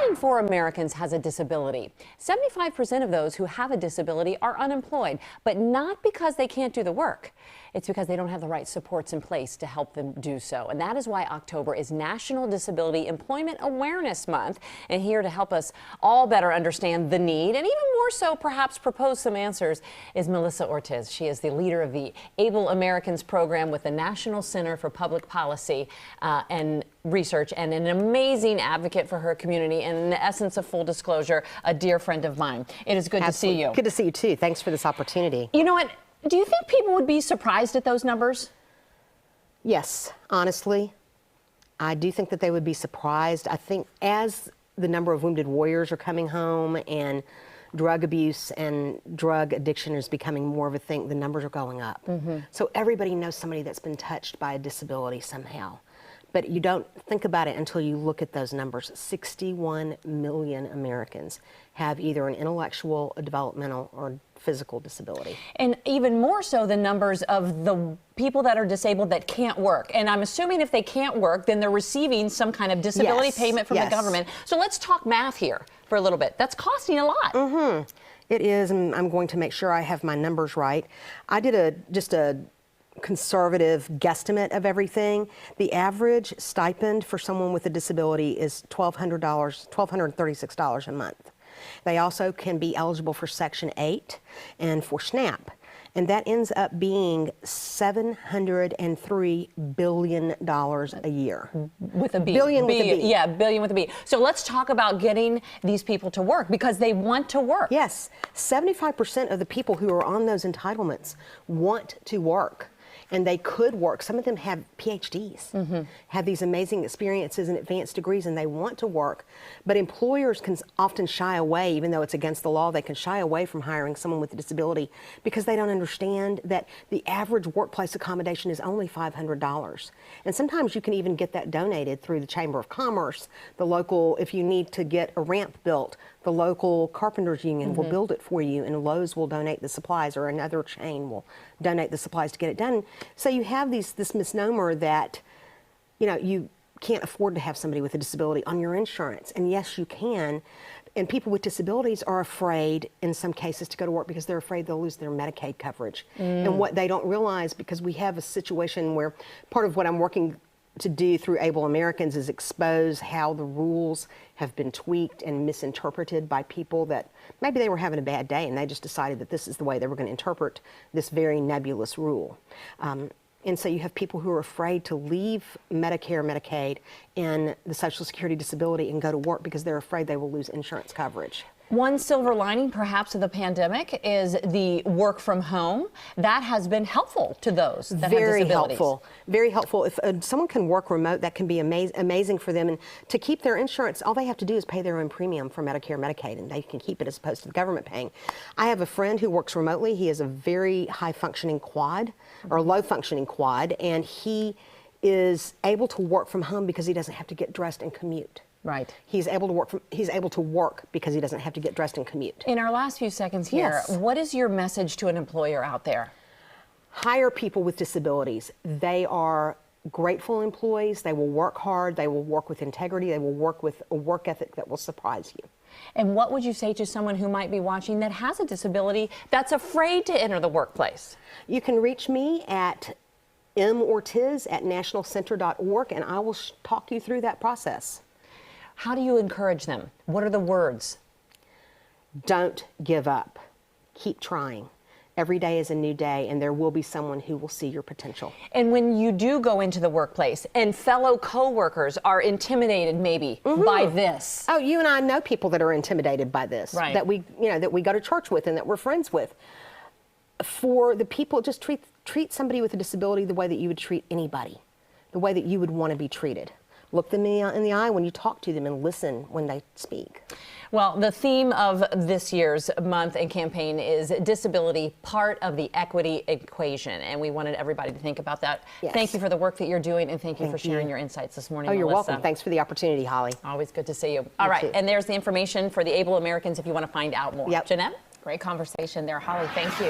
in 4 Americans has a disability. 75% of those who have a disability are unemployed, but not because they can't do the work. It's because they don't have the right supports in place to help them do so. And that is why October is National Disability Employment Awareness Month. And here to help us all better understand the need, and even more so perhaps propose some answers, is Melissa Ortiz. She is the leader of the Able Americans program with the National Center for Public Policy and Research, and an amazing advocate for her community, and in the essence of full disclosure, a dear friend of mine. It is good to see you. Good to see you too. Thanks for this opportunity. You know what? Do you think people would be surprised at those numbers? Yes, honestly, I do think that they would be surprised. I think as the number of wounded warriors are coming home and drug abuse and drug addiction is becoming more of a thing, the numbers are going up. So everybody knows somebody that's been touched by a disability somehow. But you don't think about it until you look at those numbers. 61 million Americans have either an intellectual, a developmental, or physical disability. And even more so the numbers of the people that are disabled that can't work. And I'm assuming if they can't work, then they're receiving some kind of disability payment from the government. So let's talk math here for a little bit. That's costing a lot. It is, and I'm going to make sure I have my numbers right. I did just a conservative guesstimate of everything. The average stipend for someone with a disability is $1,236 a month. They also can be eligible for Section 8 and for SNAP. And that ends up being $703 billion a year. With a B. Billion with a B. Yeah, billion with a B. So let's talk about getting these people to work, because they want to work. Yes, 75% of the people who are on those entitlements want to work. And they could work. Some of them have PhDs, have these amazing experiences and advanced degrees, and they want to work. But employers can often shy away, even though it's against the law, they can shy away from hiring someone with a disability because they don't understand that the average workplace accommodation is only $500. And sometimes you can even get that donated through the Chamber of Commerce, the local, if you need to get a ramp built, the local carpenters union will build it for you, and Lowe's will donate the supplies, or another chain will donate the supplies to get it done. So you have this misnomer that, you know, you can't afford to have somebody with a disability on your insurance. And yes, you can. And people with disabilities are afraid in some cases to go to work because they're afraid they'll lose their Medicaid coverage. And what they don't realize, because we have a situation where part of what I'm working to do through Able Americans is expose how the rules have been tweaked and misinterpreted by people that maybe they were having a bad day and they just decided that this is the way they were going to interpret this very nebulous rule. And so you have people who are afraid to leave Medicare, Medicaid, and the Social Security disability and go to work because they're afraid they will lose insurance coverage. One silver lining, perhaps, of the pandemic is the work from home. That has been helpful to those that have disabilities. Very helpful. If someone can work remote, that can be amazing for them. And to keep their insurance, all they have to do is pay their own premium for Medicare, Medicaid, and they can keep it as opposed to the government paying. I have a friend who works remotely. He is a very high-functioning quad, or low-functioning quad, and he is able to work from home because he doesn't have to get dressed and commute. Right. He's able to work because he doesn't have to get dressed and commute. In our last few seconds here, what is your message to an employer out there? Hire people with disabilities. They are grateful employees. They will work hard. They will work with integrity. They will work with a work ethic that will surprise you. And what would you say to someone who might be watching that has a disability that's afraid to enter the workplace? You can reach me at mortiz@nationalcenter.org, and I will talk you through that process. How do you encourage them? What are the words? Don't give up. Keep trying. Every day is a new day, and there will be someone who will see your potential. And when you do go into the workplace and fellow coworkers are intimidated maybe by this. Oh, you and I know people that are intimidated by this, right, that we go to church with and that we're friends with. For the people, just treat somebody with a disability the way that you would treat anybody, the way that you would want to be treated. Look them in the eye when you talk to them and listen when they speak. Well, the theme of this year's month and campaign is disability, part of the equity equation. And we wanted everybody to think about that. Yes. Thank you for the work that you're doing, and thank you for sharing your insights this morning, Oh, you're Melissa. welcome. Thanks for the opportunity, Holly. Always good to see you. All right, and there's the information for the Able Americans if you want to find out more. Yep. Jeanette, great conversation there. Holly, thank you.